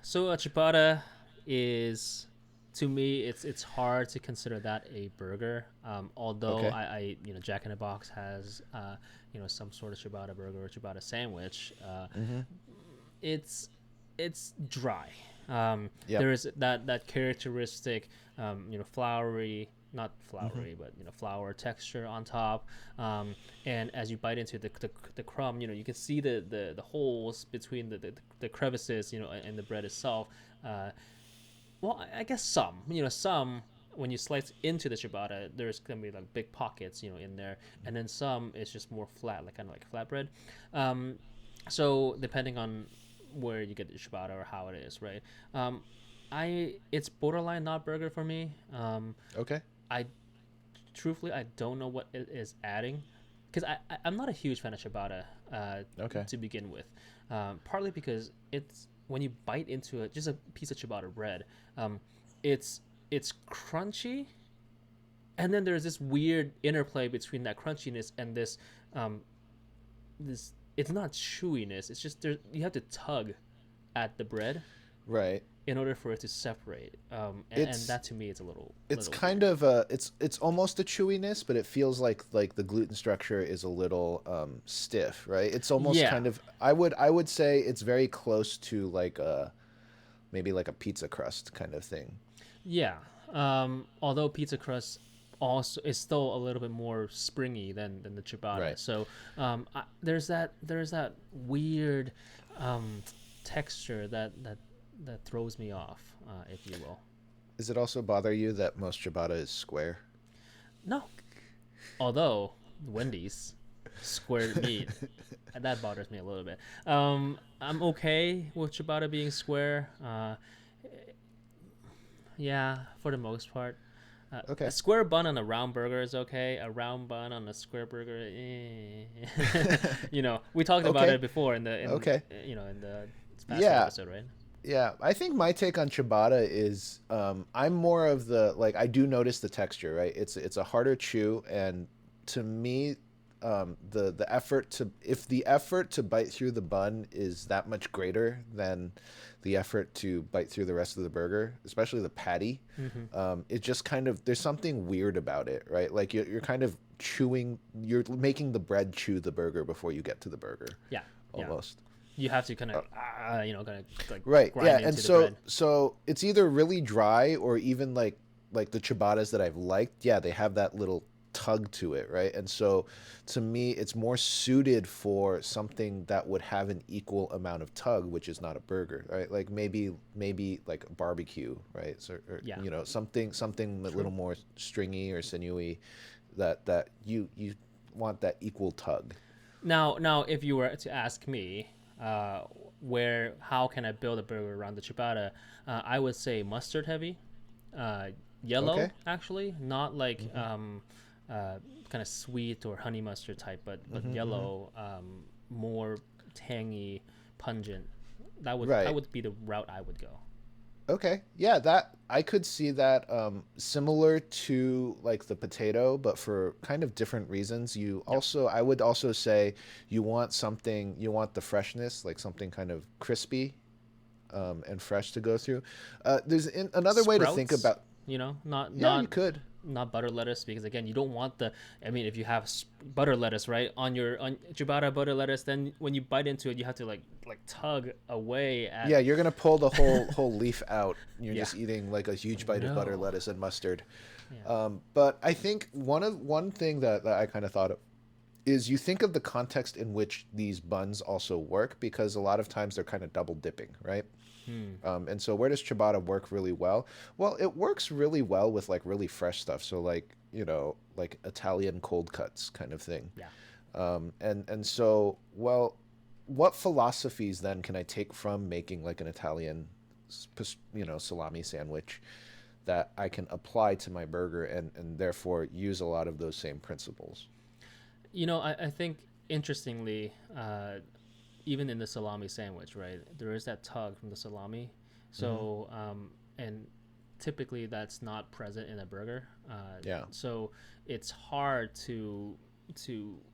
so a ciabatta is, to me, it's hard to consider that a burger. Although Okay. I Jack in the Box has some sort of ciabatta burger or ciabatta sandwich. Mm-hmm. It's dry. Yep. There is that characteristic, floury, not Mm-hmm. floury, but flour texture on top. And as you bite into the crumb, you can see the holes between the crevices, and the bread itself. Uh, well, I guess some when you slice into the ciabatta, there's gonna be like big pockets, in there, and then some is just more flat, like kind of like flatbread. Um, so depending on where you get the ciabatta or how it is, right? Um, it's borderline not burger for me. Okay. I truthfully I don't know what it is adding, because I'm not a huge fan of ciabatta Okay. to begin with. Partly because it's when you bite into it, just a piece of ciabatta bread, um, it's crunchy, and then there's this weird interplay between that crunchiness and um, this. It's not chewiness. It's just there. You have to tug at the bread Right. in order for it to separate. And It's that to me is a it's little kind weird. of it's almost a chewiness, but it feels like the gluten structure is a little stiff, right? It's almost Yeah, kind of I would say it's very close to like a maybe like a pizza crust kind of thing. yeah. Although pizza crust also is still a little bit more springy than the ciabatta. Right. So there's that weird um, texture that throws me off, if you will. Does it also bother you that most ciabatta is square? No, although Wendy's squared meat, that bothers me a little bit. I'm okay with ciabatta being square. Yeah, for the most part. A Okay. square bun on a round burger is okay. A round bun on a square burger, we talked about Okay. it before Okay. in the fast food Yeah. episode, right? Yeah, I think my take on ciabatta is I'm more of the like I do notice the texture, right? It's a harder chew, and to me, the effort to, if the effort to bite through the bun is that much greater than the effort to bite through the rest of the burger, especially the patty, it just kind of, there's something weird about it, right? Like you're kind of chewing, you're making the bread chew the burger before you get to the burger, Yeah, yeah. almost. You have to kind of, kind of like Right. grind Yeah. into And the so bread. so it's either really dry or even like the ciabattas that I've liked. Yeah, they have that little tug to it, right? And so to me, it's more suited for something that would have an equal amount of tug, which is not a burger, right? Like maybe like a barbecue, right? So, or, Yeah. something a little more stringy or sinewy, that you want that equal tug. Now, if you were to ask me, how can I build a burger around the ciabatta? I would say mustard heavy, uh, yellow Okay. actually, not like kind of sweet or honey mustard type, but yellow, more tangy, pungent. That Right. would be the route I would go. Okay. Yeah, that I could see that, similar to like the potato, but for kind of different reasons. Yep. I would also say you want the freshness, like something kind of crispy, and fresh to go through. Another way to think Sprouts, about, not yeah, you could. butter lettuce, because again, you don't want the. I mean, if you have butter lettuce right on ciabatta butter lettuce, then when you bite into it, you have to like tug away at. Yeah, you're gonna pull the whole leaf out. You're Yeah. just eating like a huge bite of butter, No. lettuce, and mustard. Yeah. But I think one thing that I kind of thought of is you think of the context in which these buns also work, because a lot of times they're kind of double dipping, right? Hmm. And so where does ciabatta work really well? Well, it works really well with like really fresh stuff. So like, like Italian cold cuts kind of thing. Yeah. And so, well, what philosophies then can I take from making like an Italian, salami sandwich that I can apply to my burger, and therefore use a lot of those same principles? I think interestingly, even in the salami sandwich, right, there is that tug from the salami. So, and typically that's not present in a burger. Yeah. So it's hard to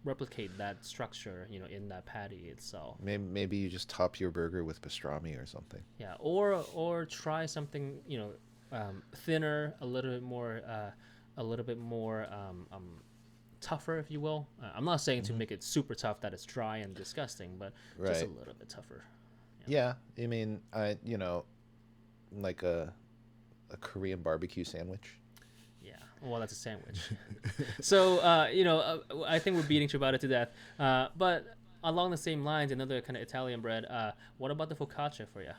replicate that structure, in that patty itself. Maybe you just top your burger with pastrami or something. Yeah, or try something, thinner, a little bit more tougher, if you will. I'm not saying to make it super tough that it's dry and disgusting, but just a Right. little bit tougher. Yeah. I mean, like a Korean barbecue sandwich. Yeah, well, that's a sandwich. So, I think we're beating ciabatta to death. But along the same lines, another kind of Italian bread. What about the focaccia for you?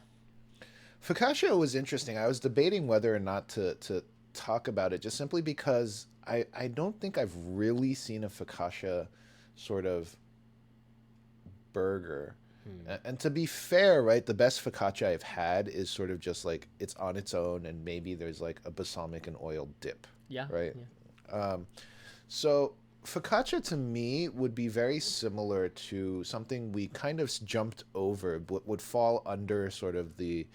Focaccia was interesting. I was debating whether or not to talk about it, just simply because I don't think I've really seen a focaccia sort of burger. Hmm. And to be fair, right, the best focaccia I've had is sort of just like it's on its own, and maybe there's like a balsamic and oil dip, Yeah, right? yeah. So focaccia to me would be very similar to something we kind of jumped over, but would fall under sort of the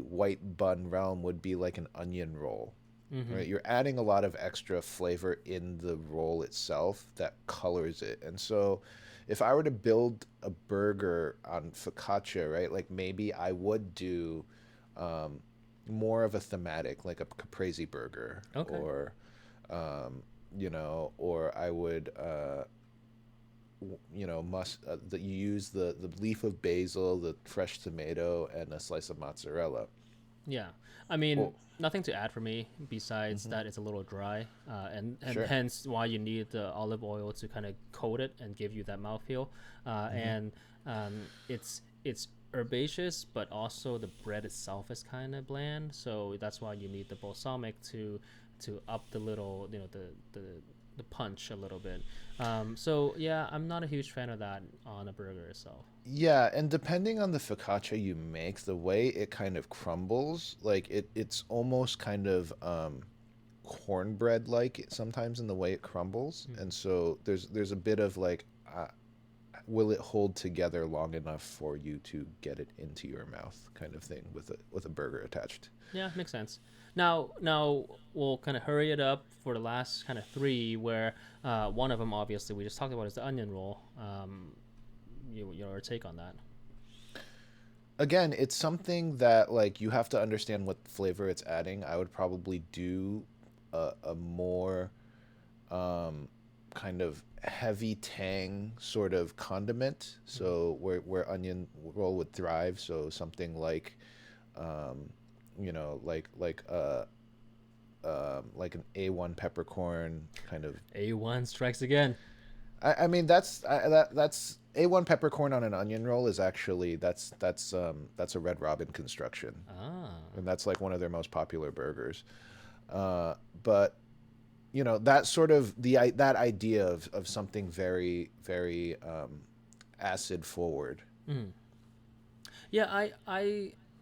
white bun realm, would be like an onion roll. Mm-hmm. Right, you're adding a lot of extra flavor in the roll itself that colors it. And so if I were to build a burger on focaccia, right, like maybe I would do, more of a thematic, like a caprese burger, Okay. or I would, must that you use the leaf of basil, the fresh tomato, and a slice of mozzarella. Yeah, I mean, Well, nothing to add for me besides hmm, that it's a little dry, and sure. hence why you need the olive oil to kind of coat it and give you that mouthfeel. Hmm. And it's herbaceous, but also the bread itself is kind of bland, so that's why you need the balsamic to up the little, the punch a little bit. So yeah, I'm not a huge fan of that on a burger itself. Yeah, and depending on the focaccia you make, the way it kind of crumbles, like it's almost kind of, cornbread like sometimes in the way it crumbles. Mm. And so there's a bit of like, will it hold together long enough for you to get it into your mouth, kind of thing, with a burger attached. Yeah, makes sense. Now we'll kind of hurry it up for the last kind of three, where one of them obviously we just talked about is the onion roll. Your take on that? Again, it's something that like you have to understand what flavor it's adding. I would probably do a more kind of heavy tang sort of condiment. So where onion roll would thrive. So something like, like an A1 peppercorn kind of. A1 strikes again. I mean that's A1 peppercorn on an onion roll is actually that's a Red Robin construction, Ah, and that's like one of their most popular burgers. But that sort of that idea of something very very acid forward. mm. Yeah.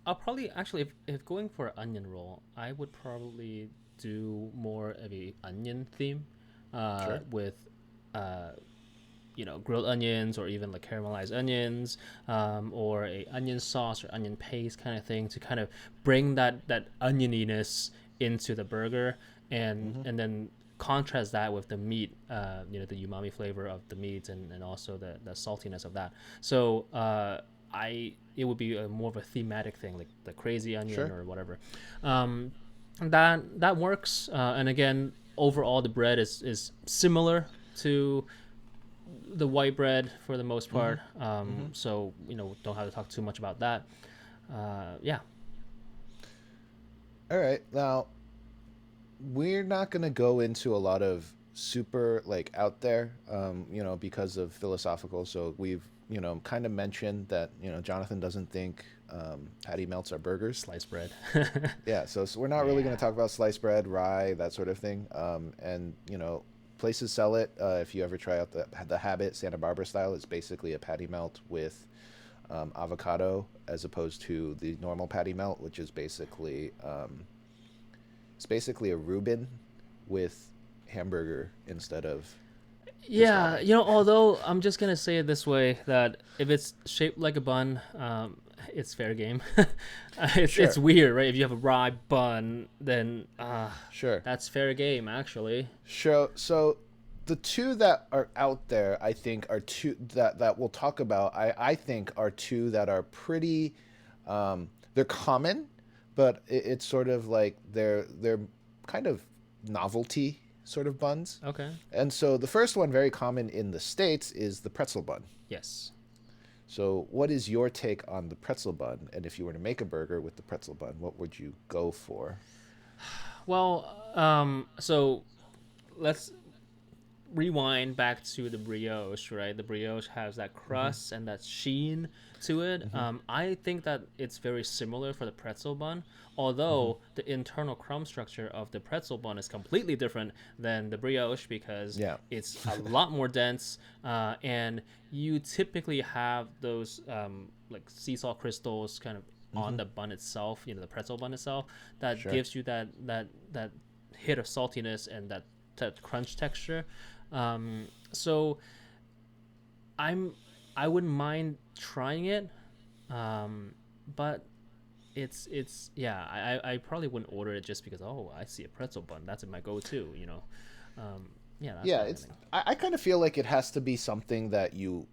I'll probably actually if going for an onion roll, I would probably do more of a onion theme, Sure. with uh grilled onions or even like caramelized onions, or a onion sauce or onion paste kind of thing to kind of bring that onioniness into the burger, Hmm. and then contrast that with the meat, the umami flavor of the meat, and also the saltiness of that. So I it would be more of a thematic thing, like the crazy onion Sure. or whatever. um, that works, and again, overall the bread is similar to the white bread for the most Hmm. part. Hmm. So don't have to talk too much about that. Yeah. All right. Now we're not going to go into a lot of super like out there, because of philosophical. So we've, kind of mentioned that, Jonathan doesn't think patty melts are burgers. Sliced bread. Yeah. So we're not really going Yeah. to talk about sliced bread, rye, that sort of thing. And, places sell it. If you ever try out the Habit Santa Barbara style, it's basically a patty melt with avocado as opposed to the normal patty melt, which is basically it's basically a Reuben with hamburger instead of just Yeah, ramen. although I'm just gonna say it this way, that if it's shaped like a bun, it's fair game. It's Sure, weird, right? If you have a rye bun, then sure, that's fair game, actually. sure. So the two that are out there, I think, are two that we'll talk about. I think are two that are pretty. They're common, but it's sort of like they're kind of novelty sort of buns. Okay. And so the first one, very common in the States, is the pretzel bun. Yes. So, what is your take on the pretzel bun? And if you were to make a burger with the pretzel bun, what would you go for? Well, so let's rewind back to the brioche, right? The brioche has that Hmm. crust and that sheen to it. Hmm. I think that it's very similar for the pretzel bun, Hmm. although the internal crumb structure of the pretzel bun is completely different than the brioche because Yeah. it's a lot more dense, and you typically have those like sea salt crystals kind of on Hmm. the bun itself, the pretzel bun itself, that Sure. gives you that hit of saltiness and that crunch texture. So I'm I wouldn't mind trying it, um, but it's yeah. I probably wouldn't order it just because, oh, I see a pretzel bun, that's my go-to. Yeah, that's Yeah, my only it's. thing. I kind of feel like it has to be something that you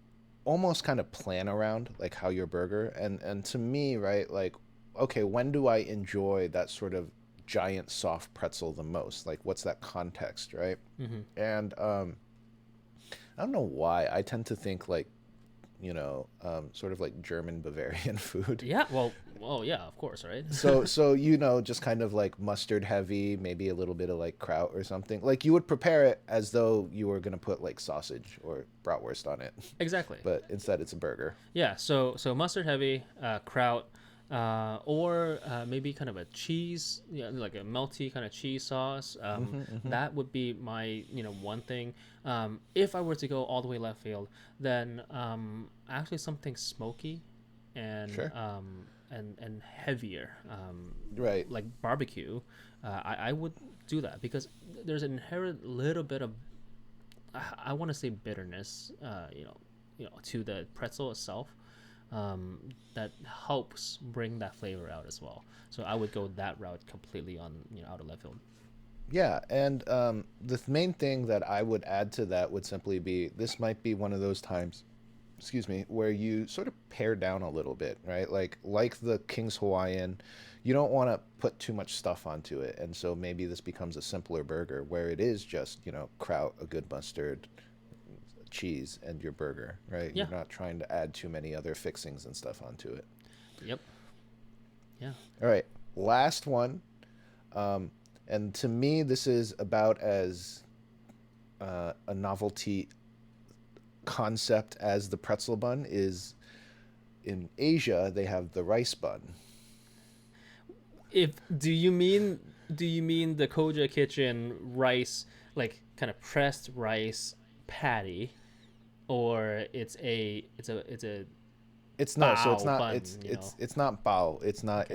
almost kind of plan around, like how your burger. And to me, right, like, okay, when do I enjoy that sort of giant soft pretzel the most? Like, what's that context, right? Hmm. And I don't know why I tend to think like, sort of like German Bavarian food. Yeah, well, yeah, of course, right? So just kind of like mustard heavy, maybe a little bit of like kraut or something. Like you would prepare it as though you were gonna put like sausage or bratwurst on it, Exactly. but instead it's a burger. Yeah, so mustard heavy, kraut, or maybe kind of a cheese, like a melty kind of cheese sauce. Hmm. Hmm. That would be my one thing. If I were to go all the way left field, then actually something smoky and Sure. heavier, Right. like barbecue. I would do that because there's an inherent little bit of, I want to say bitterness, to the pretzel itself, that helps bring that flavor out as well. So I would go that route completely on out of left field. Yeah, and the main thing that I would add to that would simply be this might be one of those times, excuse me, where you sort of pare down a little bit, right? Like the King's Hawaiian, you don't want to put too much stuff onto it, and so maybe this becomes a simpler burger where it is just kraut, a good mustard, cheese, and your burger, right? Yeah. You're not trying to add too many other fixings and stuff onto it. Yep. Yeah. All right, last one. And to me, this is about as a novelty concept as the pretzel bun is. In Asia, they have the rice bun. If do you mean the Koja Kitchen rice, like kind of pressed rice patty, or It's no, so it's bao not. bun, It's not bao. It's not.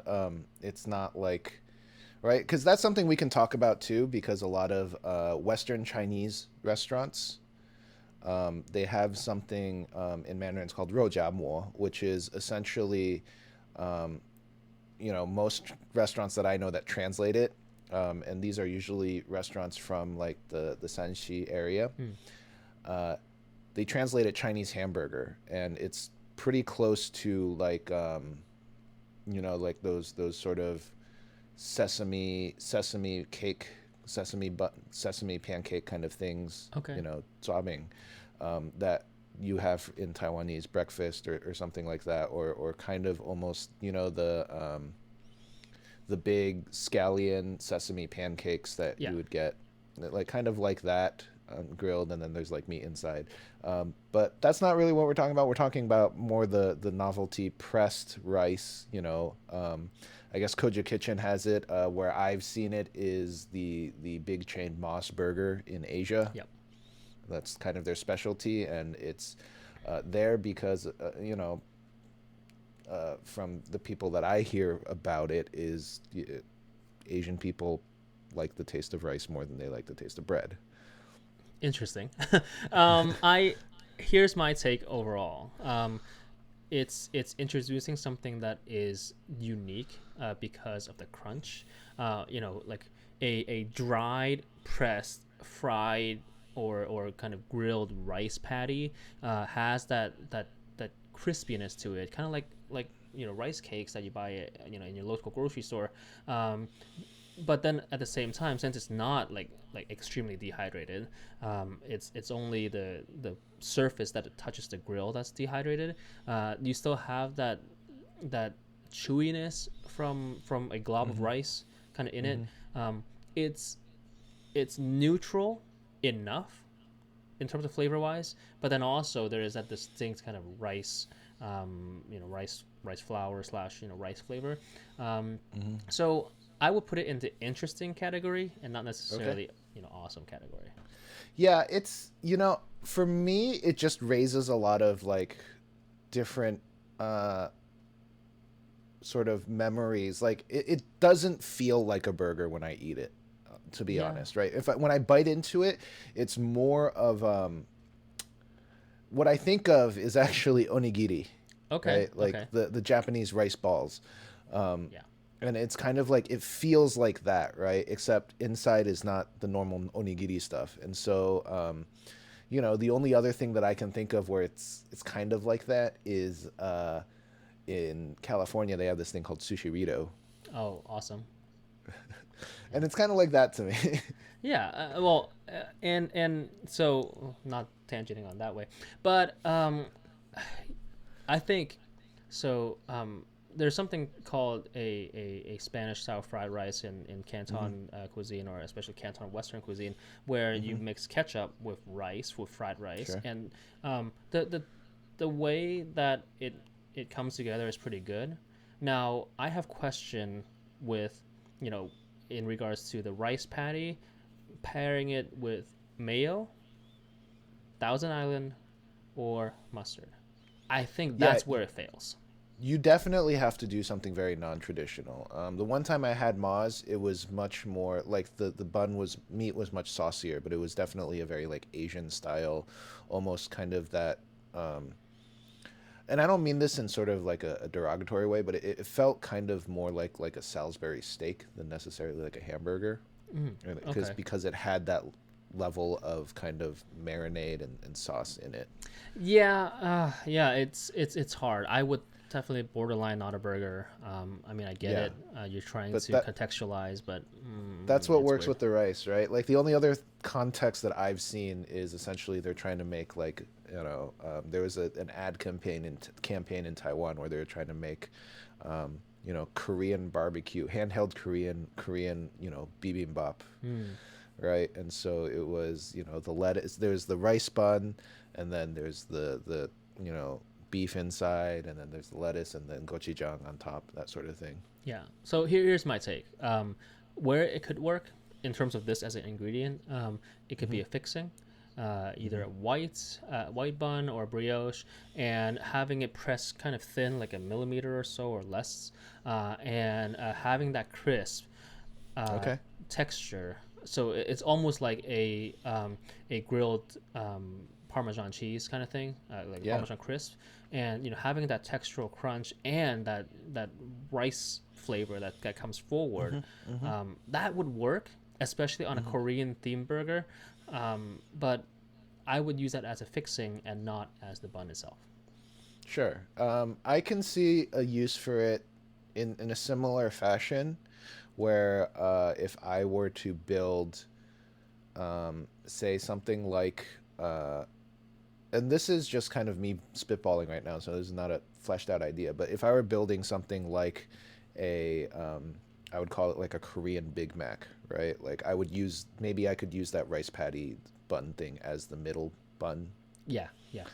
Okay. It's not like, right? Because that's something we can talk about too. Because a lot of Western Chinese restaurants, they have something in Mandarin. It's called mo, which is essentially, most restaurants that I know that translate it, and these are usually restaurants from like the Shanxi area. They translate it Chinese hamburger, and it's pretty close to like like those sort of sesame cake, sesame pancake kind of things. Okay. Zobbing, that you have in Taiwanese breakfast or something like that, or kind of almost the big scallion sesame pancakes that Yeah. you would get, like kind of like that, grilled, and then there's like meat inside. But that's not really what we're talking about. We're talking about more the novelty pressed rice. I guess Koja Kitchen has it. Where I've seen it is the big chain Moss Burger in Asia. Yep. That's kind of their specialty, and it's there because from the people that I hear about it is Asian people like the taste of rice more than they like the taste of bread. Interesting. I Here's my take overall. It's introducing something that is unique because of the crunch. Like a dried, pressed, fried, or kind of grilled rice patty has that crispiness to it, kind of like rice cakes that you buy in your local grocery store. But then at the same time, since it's not like extremely dehydrated, it's only the surface that it touches the grill that's dehydrated. You still have that chewiness from a glob of rice kind of in it. It's neutral enough in terms of flavor wise, but then also there is that distinct kind of rice, rice flour / rice flavor. So I would put it into interesting category and not necessarily awesome category. Yeah, it's for me it just raises a lot of like different sort of memories. Like it doesn't feel like a burger when I eat it, to be honest, right? When I bite into it, it's more of what I think of is actually onigiri. Okay. Right? Like okay. the Japanese rice balls. Yeah. And it's kind of like it feels like that, right? Except inside is not the normal onigiri stuff. And so the only other thing that I can think of where it's kind of like that is in California they have this thing called sushirito. Oh, awesome. And it's kind of like that to me. Yeah. And so not tangenting on that way, but I think so. There's something called a Spanish style fried rice in Canton cuisine, or especially Canton Western cuisine, where you mix ketchup with fried rice, Sure. and the way that it comes together is pretty good. Now I have question with in regards to the rice patty, pairing it with mayo, Thousand Island, or mustard. I think that's where it fails. You definitely have to do something very non-traditional. The one time I had Moz, it was much more like the meat was much saucier, but it was definitely a very like Asian style, almost kind of that and I don't mean this in sort of like a derogatory way, but it felt kind of more like a Salisbury steak than necessarily like a hamburger, Okay. because it had that level of kind of marinade and sauce in it. Yeah, yeah, it's hard. I would definitely borderline not a burger. I mean, I get Yeah, it. You're trying but to contextualize, but that's what it's works weird. with the rice, right? Like the only other context that I've seen is essentially they're trying to make like there was an ad campaign in Taiwan where they were trying to make Korean barbecue, handheld Korean bibimbap, Hmm. right? And so it was the lettuce, there's the rice bun, and then there's the beef inside, and then there's the lettuce, and then gochujang on top, that sort of thing. Yeah. So here's my take. Where it could work in terms of this as an ingredient, it could be Hmm. a fixing, either Hmm. a white bun or brioche, and having it pressed kind of thin, like a millimeter or so or less, and having that crisp uh, Okay. texture. So it's almost like a grilled Parmesan cheese kind of thing, like Yeah. Parmesan crisp, and having that textural crunch and that rice flavor that comes forward, Hmm. Hmm. that would work, especially on a Hmm. Korean themed burger. But I would use that as a fixing and not as the bun itself. Sure. I can see a use for it in a similar fashion, where if I were to build, say something like, and this is just kind of me spitballing right now, so this is not a fleshed out idea, but if I were building something like I would call it like a Korean Big Mac, right? Like maybe I could use that rice patty bun thing as the middle bun. Yeah, yeah.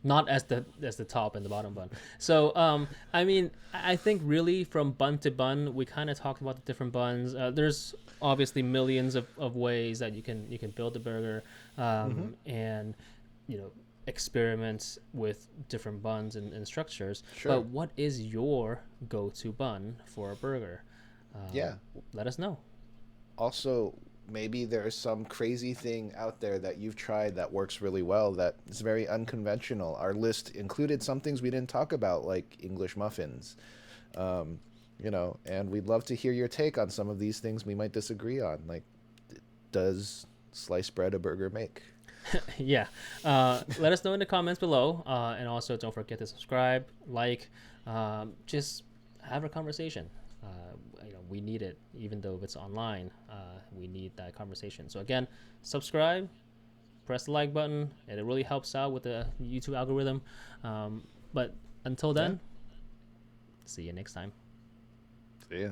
Not as the top and the bottom bun. So I mean, I think really from bun to bun, we kind of talked about the different buns. There's obviously millions of ways that you can build a burger, Hmm. and you know experiment with different buns and structures. But Sure. what is your go-to bun for a burger? Yeah. Let us know. Also, maybe there's some crazy thing out there that you've tried that works really well that is very unconventional. Our list included some things we didn't talk about, like English muffins. Um, and we'd love to hear your take on some of these things we might disagree on. Like, does sliced bread a burger make? Yeah. Let us know in the comments below, and also don't forget to subscribe, like, just have a conversation. We need it, even though if it's online. We need that conversation. So again, subscribe, press the like button, and it really helps out with the YouTube algorithm. But until Yeah. then, see you next time. See ya.